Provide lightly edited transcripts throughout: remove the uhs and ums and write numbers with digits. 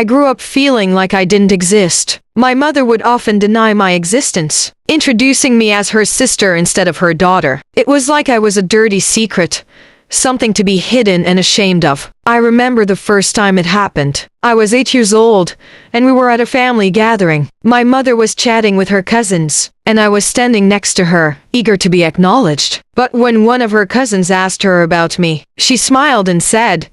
I grew up feeling like I didn't exist. My mother would often deny my existence, introducing me as her sister instead of her daughter. It was like I was a dirty secret, something to be hidden and ashamed of. I remember the first time it happened. I was 8 years old, and we were at a family gathering. My mother was chatting with her cousins, and I was standing next to her, eager to be acknowledged. But when one of her cousins asked her about me, she smiled and said,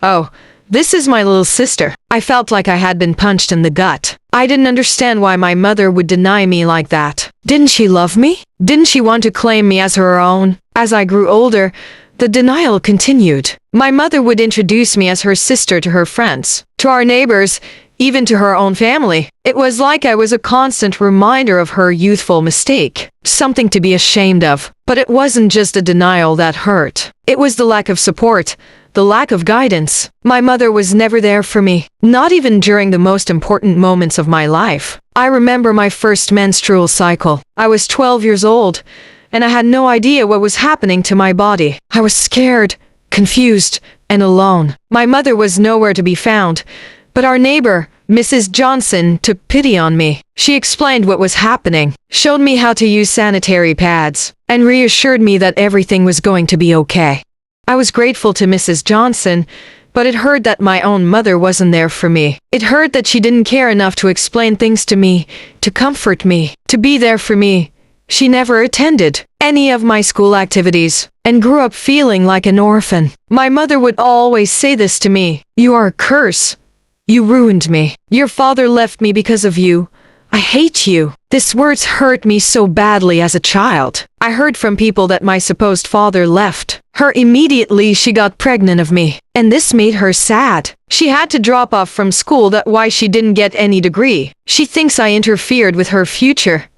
"Oh, this is my little sister." I felt like I had been punched in the gut. I didn't understand why my mother would deny me like that. Didn't she love me? Didn't she want to claim me as her own? As I grew older, the denial continued. My mother would introduce me as her sister to her friends, to our neighbors, even to her own family. It was like I was a constant reminder of her youthful mistake, something to be ashamed of. But it wasn't just a denial that hurt. It was the lack of support, the lack of guidance. My mother was never there for me, not even during the most important moments of my life. I remember my first menstrual cycle. I was 12 years old, and I had no idea what was happening to my body. I was scared, confused, and alone. My mother was nowhere to be found, but our neighbor, Mrs. Johnson, took pity on me. She explained what was happening, showed me how to use sanitary pads, and reassured me that everything was going to be okay. I was grateful to Mrs. Johnson, but it hurt that my own mother wasn't there for me. It hurt that she didn't care enough to explain things to me, to comfort me, to be there for me. She never attended any of my school activities and grew up feeling like an orphan. My mother would always say this to me: "You are a curse. You ruined me. Your father left me because of you. I hate you." These words hurt me so badly as a child. I heard from people that my supposed father left her immediately she got pregnant of me, and this made her sad. She had to drop off from school, that's why she didn't get any degree. She thinks I interfered with her future.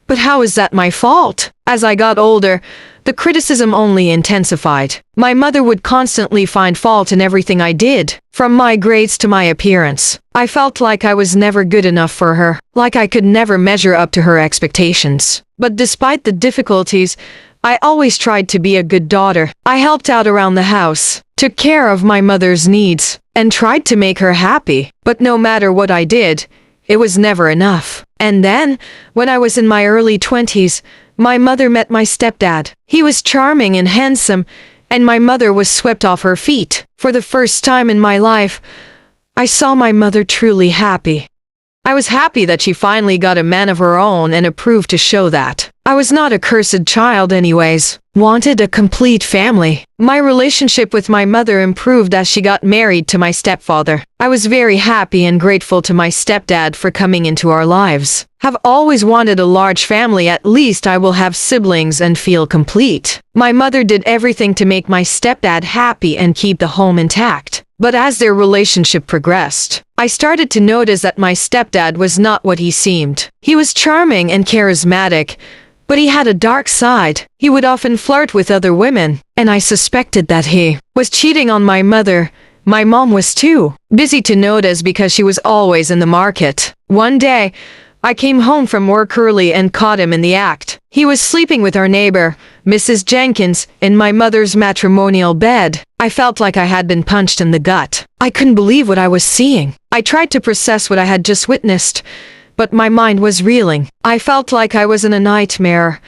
But how is that my fault? As I got older, the criticism only intensified. My mother would constantly find fault in everything I did, from my grades to my appearance. I felt like I was never good enough for her, like I could never measure up to her expectations. But despite the difficulties, I always tried to be a good daughter. I helped out around the house, took care of my mother's needs, and tried to make her happy. But no matter what I did, it was never enough. And then, when I was in my early 20s, my mother met my stepdad. He was charming and handsome, and my mother was swept off her feet. For the first time in my life, I saw my mother truly happy. I was happy that she finally got a man of her own and approved to show that. I was not a cursed child anyways. Wanted a complete family. My relationship with my mother improved as she got married to my stepfather. I was very happy and grateful to my stepdad for coming into our lives. Have always wanted a large family. At least I will have siblings and feel complete. My mother did everything to make my stepdad happy and keep the home intact. But as their relationship progressed, I started to notice that my stepdad was not what he seemed. He was charming and charismatic, but he had a dark side. He would often flirt with other women, and I suspected that he was cheating on my mother. My mom was too busy to notice because she was always in the market. One day, I came home from work early and caught him in the act. He was sleeping with our neighbor, Mrs. Jenkins, in my mother's matrimonial bed. I felt like I had been punched in the gut. I couldn't believe what I was seeing. I tried to process what I had just witnessed, but my mind was reeling. I felt like I was in a nightmare,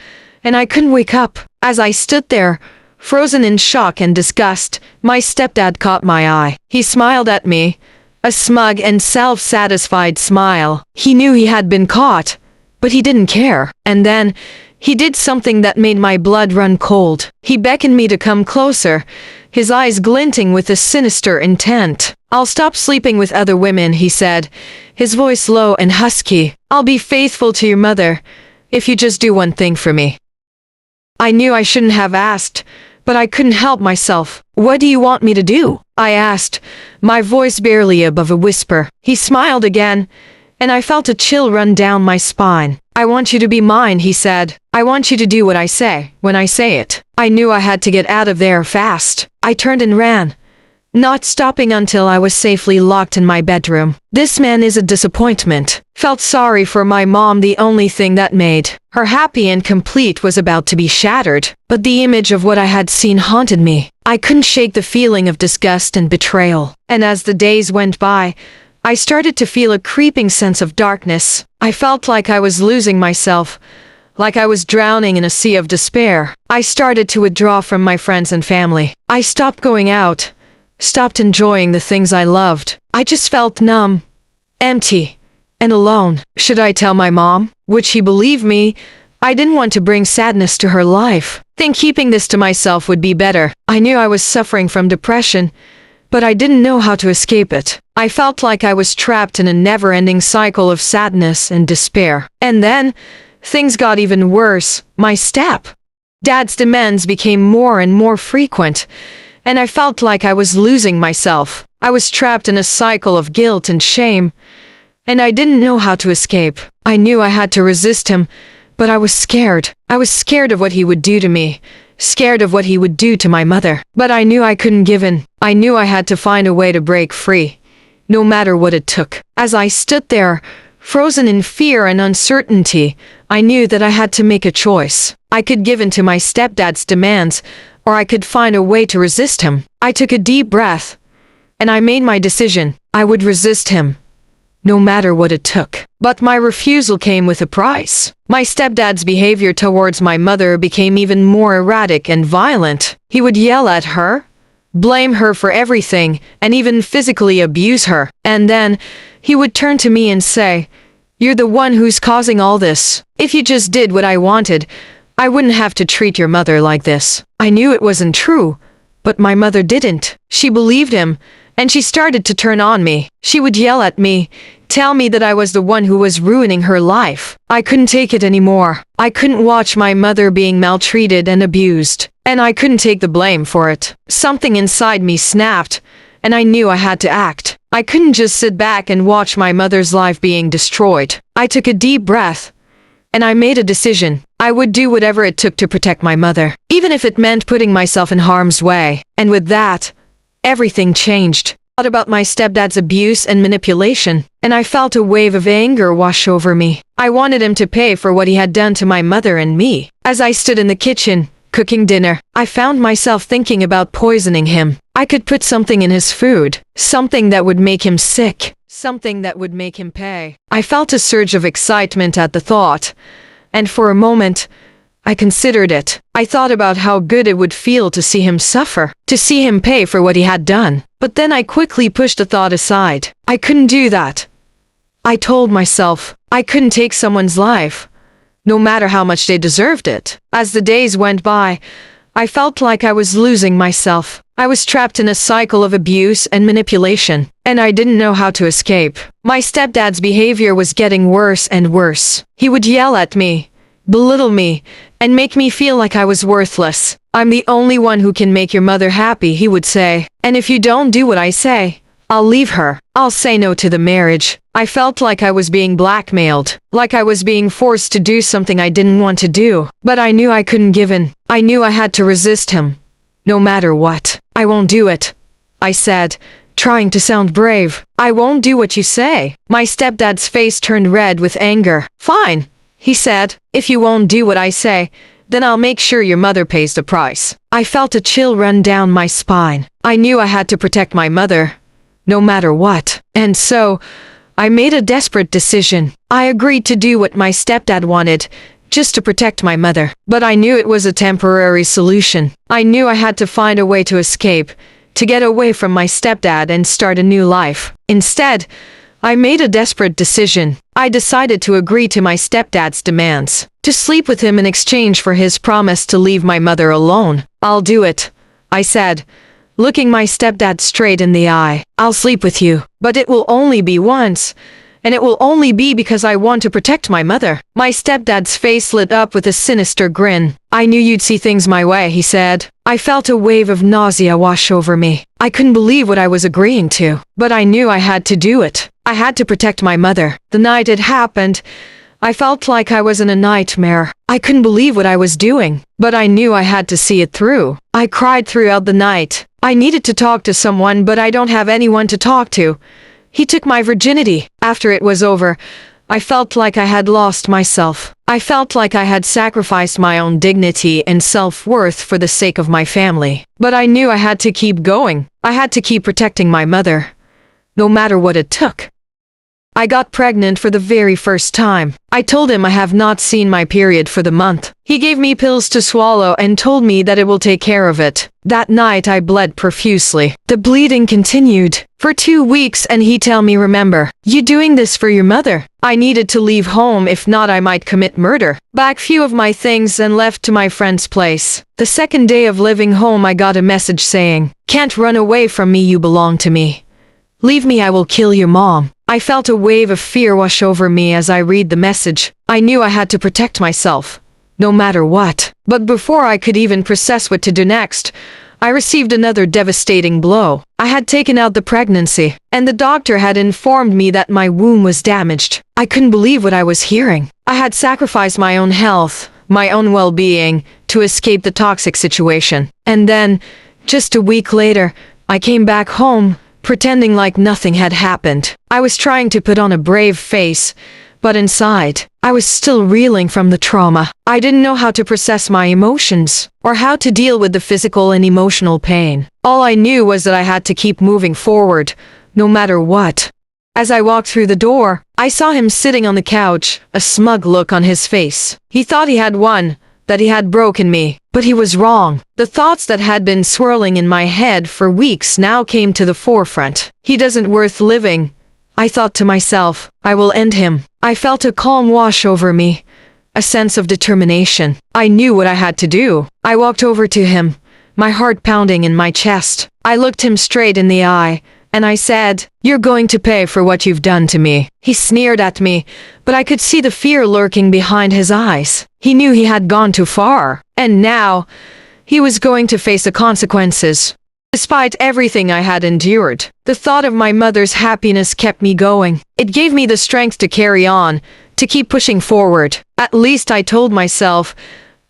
and I couldn't wake up. As I stood there, frozen in shock and disgust, my stepdad caught my eye. He smiled at me, a smug and self-satisfied smile. He knew he had been caught, but he didn't care. And then, he did something that made my blood run cold. He beckoned me to come closer, his eyes glinting with a sinister intent. "I'll stop sleeping with other women," he said, his voice low and husky. "I'll be faithful to your mother, if you just do one thing for me." I knew I shouldn't have asked, but I couldn't help myself. "What do you want me to do?" I asked, my voice barely above a whisper. He smiled again, and I felt a chill run down my spine. "I want you to be mine," he said. "I want you to do what I say, when I say it." I knew I had to get out of there fast. I turned and ran, not stopping until I was safely locked in my bedroom. This man is a disappointment. Felt sorry for my mom. The only thing that made her happy and complete was about to be shattered. But the image of what I had seen haunted me. I couldn't shake the feeling of disgust and betrayal. And as the days went by, I started to feel a creeping sense of darkness. I felt like I was losing myself, like I was drowning in a sea of despair. I started to withdraw from my friends and family. I stopped going out, stopped enjoying the things I loved. I just felt numb, empty, and alone. Should I tell my mom? Would she believe me? I didn't want to bring sadness to her life. Think keeping this to myself would be better. I knew I was suffering from depression, but I didn't know how to escape it. I felt like I was trapped in a never-ending cycle of sadness and despair. And then, things got even worse. My Dad's demands became more and more frequent, and I felt like I was losing myself. I was trapped in a cycle of guilt and shame, and I didn't know how to escape. I knew I had to resist him, but I was scared. I was scared of what he would do to me, scared of what he would do to my mother. But I knew I couldn't give in. I knew I had to find a way to break free, no matter what it took. As I stood there, frozen in fear and uncertainty, I knew that I had to make a choice. I could give in to my stepdad's demands, or I could find a way to resist him. I took a deep breath, and I made my decision. I would resist him, no matter what it took. But my refusal came with a price. My stepdad's behavior towards my mother became even more erratic and violent. He would yell at her, blame her for everything, and even physically abuse her. And then, he would turn to me and say, "You're the one who's causing all this. If you just did what I wanted, I wouldn't have to treat your mother like this." I knew it wasn't true, but my mother didn't. She believed him, and she started to turn on me. She would yell at me, tell me that I was the one who was ruining her life. I couldn't take it anymore. I couldn't watch my mother being maltreated and abused, and I couldn't take the blame for it. Something inside me snapped, and I knew I had to act. I couldn't just sit back and watch my mother's life being destroyed. I took a deep breath, and I made a decision. I would do whatever it took to protect my mother, even if it meant putting myself in harm's way. And with that, everything changed. I thought about my stepdad's abuse and manipulation, and I felt a wave of anger wash over me. I wanted him to pay for what he had done to my mother and me. As I stood in the kitchen, cooking dinner, I found myself thinking about poisoning him. I could put something in his food, something that would make him sick, something that would make him pay. I felt a surge of excitement at the thought, and for a moment, I considered it. I thought about how good it would feel to see him suffer, to see him pay for what he had done. But then I quickly pushed the thought aside. I couldn't do that. I told myself I couldn't take someone's life, no matter how much they deserved it. As the days went by, I felt like I was losing myself. I was trapped in a cycle of abuse and manipulation, and I didn't know how to escape. My stepdad's behavior was getting worse and worse. He would yell at me, belittle me, and make me feel like I was worthless. "I'm the only one who can make your mother happy," he would say. "And if you don't do what I say, I'll leave her. I'll say no to the marriage." I felt like I was being blackmailed, like I was being forced to do something I didn't want to do. But I knew I couldn't give in. I knew I had to resist him, no matter what. "I won't do it," I said, trying to sound brave. "I won't do what you say." My stepdad's face turned red with anger. "Fine," he said. "If you won't do what I say, then I'll make sure your mother pays the price." I felt a chill run down my spine. I knew I had to protect my mother, no matter what. And so, I made a desperate decision. I agreed to do what my stepdad wanted, just to protect my mother. But I knew it was a temporary solution. I knew I had to find a way to escape, to get away from my stepdad and start a new life. Instead, I made a desperate decision. I decided to agree to my stepdad's demands, to sleep with him in exchange for his promise to leave my mother alone. "I'll do it," I said, looking my stepdad straight in the eye. "I'll sleep with you, but it will only be once, and it will only be because I want to protect my mother." My stepdad's face lit up with a sinister grin. "I knew you'd see things my way," he said. I felt a wave of nausea wash over me. I couldn't believe what I was agreeing to, but I knew I had to do it. I had to protect my mother. The night it happened, I felt like I was in a nightmare. I couldn't believe what I was doing, but I knew I had to see it through. I cried throughout the night. I needed to talk to someone, but I don't have anyone to talk to. He took my virginity. After it was over, I felt like I had lost myself. I felt like I had sacrificed my own dignity and self-worth for the sake of my family. But I knew I had to keep going. I had to keep protecting my mother, no matter what it took. I got pregnant for the very first time. I told him I have not seen my period for the month. He gave me pills to swallow and told me that it will take care of it. That night I bled profusely. The bleeding continued for 2 weeks and he tell me, remember, you doing this for your mother. I needed to leave home, if not I might commit murder. Back few of my things and left to my friend's place. The second day of living home I got a message saying, can't run away from me, you belong to me. Leave me, I will kill your mom. I felt a wave of fear wash over me as I read the message. I knew I had to protect myself, no matter what. But before I could even process what to do next, I received another devastating blow. I had taken out the pregnancy, and the doctor had informed me that my womb was damaged. I couldn't believe what I was hearing. I had sacrificed my own health, my own well-being, to escape the toxic situation. And then, just a week later, I came back home, pretending like nothing had happened. I was trying to put on a brave face, but inside, I was still reeling from the trauma. I didn't know how to process my emotions, or how to deal with the physical and emotional pain. All I knew was that I had to keep moving forward, no matter what. As I walked through the door, I saw him sitting on the couch, a smug look on his face. He thought he had won, that he had broken me, but he was wrong. The thoughts that had been swirling in my head for weeks now came to the forefront. He doesn't worth living. I thought to myself, I will end him. I felt a calm wash over me, a sense of determination. I knew what I had to do. I walked over to him, my heart pounding in my chest. I looked him straight in the eye, and I said, you're going to pay for what you've done to me. He sneered at me, but I could see the fear lurking behind his eyes. He knew he had gone too far, and now he was going to face the consequences. Despite everything I had endured, the thought of my mother's happiness kept me going. It gave me the strength to carry on, to keep pushing forward. At least I told myself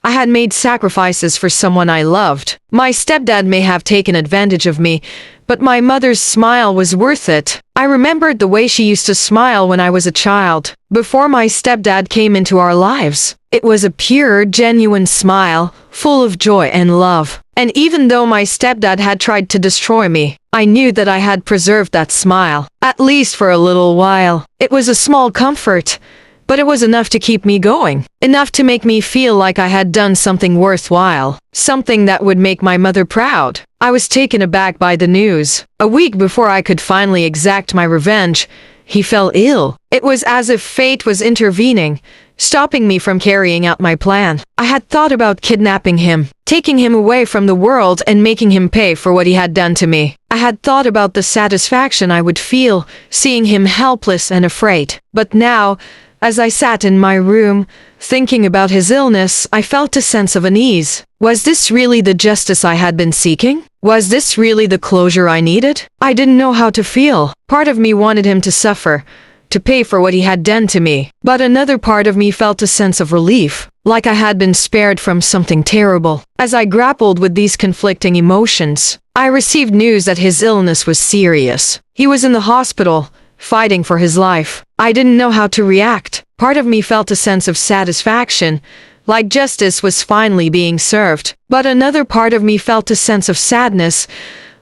I had made sacrifices for someone I loved. My stepdad may have taken advantage of me, but my mother's smile was worth it. I remembered the way she used to smile when I was a child, before my stepdad came into our lives. It was a pure, genuine smile, full of joy and love. And even though my stepdad had tried to destroy me, I knew that I had preserved that smile, at least for a little while. It was a small comfort, but it was enough to keep me going, enough to make me feel like I had done something worthwhile, something that would make my mother proud. I was taken aback by the news. A week before I could finally exact my revenge, he fell ill. It was as if fate was intervening, stopping me from carrying out my plan. I had thought about kidnapping him, taking him away from the world and making him pay for what he had done to me. I had thought about the satisfaction I would feel, seeing him helpless and afraid. But now, as I sat in my room, thinking about his illness, I felt a sense of unease. Was this really the justice I had been seeking? Was this really the closure I needed? I didn't know how to feel. Part of me wanted him to suffer, to pay for what he had done to me. But another part of me felt a sense of relief, like I had been spared from something terrible. As I grappled with these conflicting emotions, I received news that his illness was serious. He was in the hospital, fighting for his life. I didn't know how to react. Part of me felt a sense of satisfaction, like justice was finally being served. But another part of me felt a sense of sadness,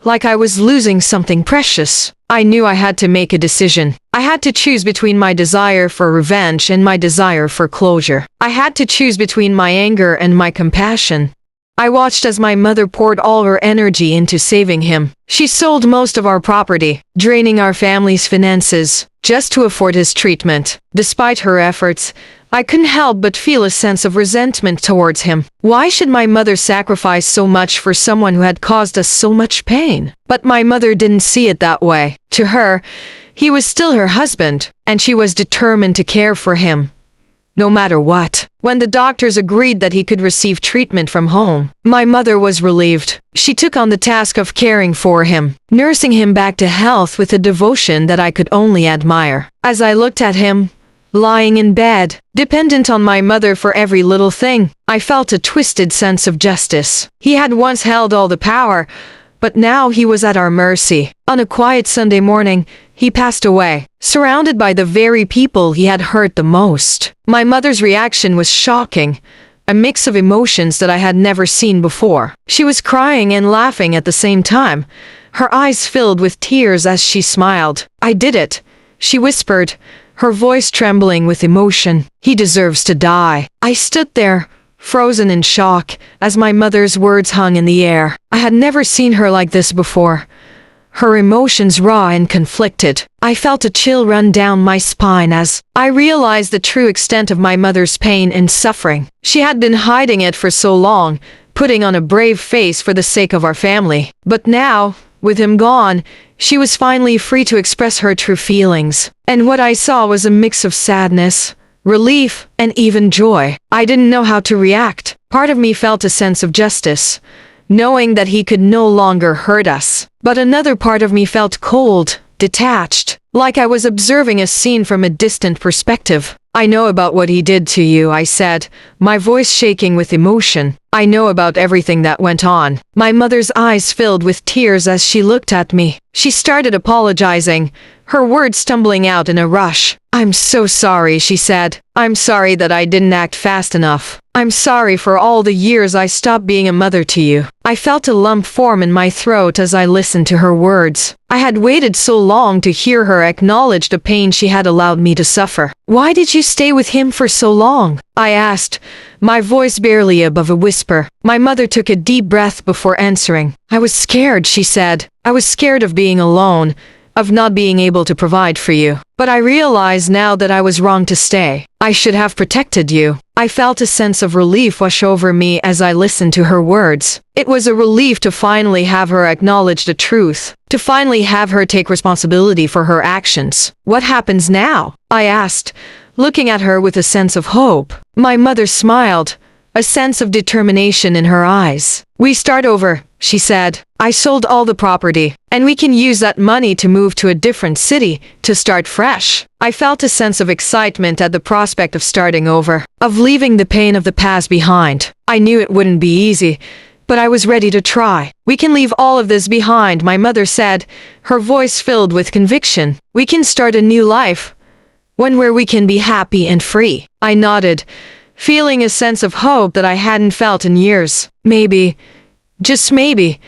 like I was losing something precious. I knew I had to make a decision. I had to choose between my desire for revenge and my desire for closure. I had to choose between my anger and my compassion. I watched as my mother poured all her energy into saving him. She sold most of our property, draining our family's finances, just to afford his treatment. Despite her efforts, I couldn't help but feel a sense of resentment towards him. Why should my mother sacrifice so much for someone who had caused us so much pain? But my mother didn't see it that way. To her, he was still her husband, and she was determined to care for him, no matter what. When the doctors agreed that he could receive treatment from home, my mother was relieved. She took on the task of caring for him, nursing him back to health with a devotion that I could only admire. As I looked at him, lying in bed, dependent on my mother for every little thing, I felt a twisted sense of justice. He had once held all the power, but now he was at our mercy. On a quiet Sunday morning, he passed away, surrounded by the very people he had hurt the most. My mother's reaction was shocking, a mix of emotions that I had never seen before. She was crying and laughing at the same time, her eyes filled with tears as she smiled. I did it, she whispered, her voice trembling with emotion. He deserves to die. I stood there, frozen in shock, as my mother's words hung in the air. I had never seen her like this before. Her emotions raw and conflicted. I felt a chill run down my spine as I realized the true extent of my mother's pain and suffering. She had been hiding it for so long, putting on a brave face for the sake of our family. But now, with him gone, she was finally free to express her true feelings. And what I saw was a mix of sadness, relief, and even joy. I didn't know how to react. Part of me felt a sense of justice, knowing that he could no longer hurt us. But another part of me felt cold, detached, like I was observing a scene from a distant perspective. I know about what he did to you, I said, my voice shaking with emotion. I know about everything that went on. My mother's eyes filled with tears as she looked at me. She started apologizing, her words stumbling out in a rush. I'm so sorry, she said. I'm sorry that I didn't act fast enough. I'm sorry for all the years I stopped being a mother to you. I felt a lump form in my throat as I listened to her words. I had waited so long to hear her acknowledge the pain she had allowed me to suffer. Why did you stay with him for so long? I asked, my voice barely above a whisper. My mother took a deep breath before answering. I was scared, she said. I was scared of being alone, of not being able to provide for you. But I realize now that I was wrong to stay. I should have protected you. I felt a sense of relief wash over me as I listened to her words. It was a relief to finally have her acknowledge the truth, to finally have her take responsibility for her actions. What happens now? I asked, looking at her with a sense of hope. My mother smiled, a sense of determination in her eyes. We start over, she said. I sold all the property, and we can use that money to move to a different city, to start fresh. I felt a sense of excitement at the prospect of starting over, of leaving the pain of the past behind. I knew it wouldn't be easy, but I was ready to try. We can leave all of this behind, my mother said, her voice filled with conviction. We can start a new life, one where we can be happy and free. I nodded, feeling a sense of hope that I hadn't felt in years. Maybe, just maybe,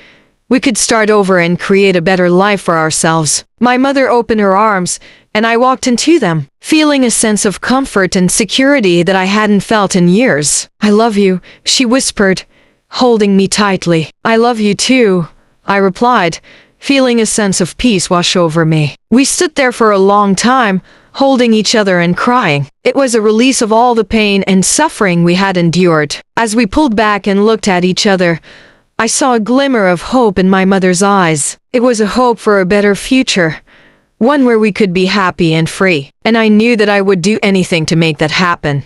we could start over and create a better life for ourselves. My mother opened her arms, and I walked into them, feeling a sense of comfort and security that I hadn't felt in years. I love you, she whispered, holding me tightly. I love you too, I replied, feeling a sense of peace wash over me. We stood there for a long time, holding each other and crying. It was a release of all the pain and suffering we had endured. As we pulled back and looked at each other, I saw a glimmer of hope in my mother's eyes. It was a hope for a better future, one where we could be happy and free. And I knew that I would do anything to make that happen.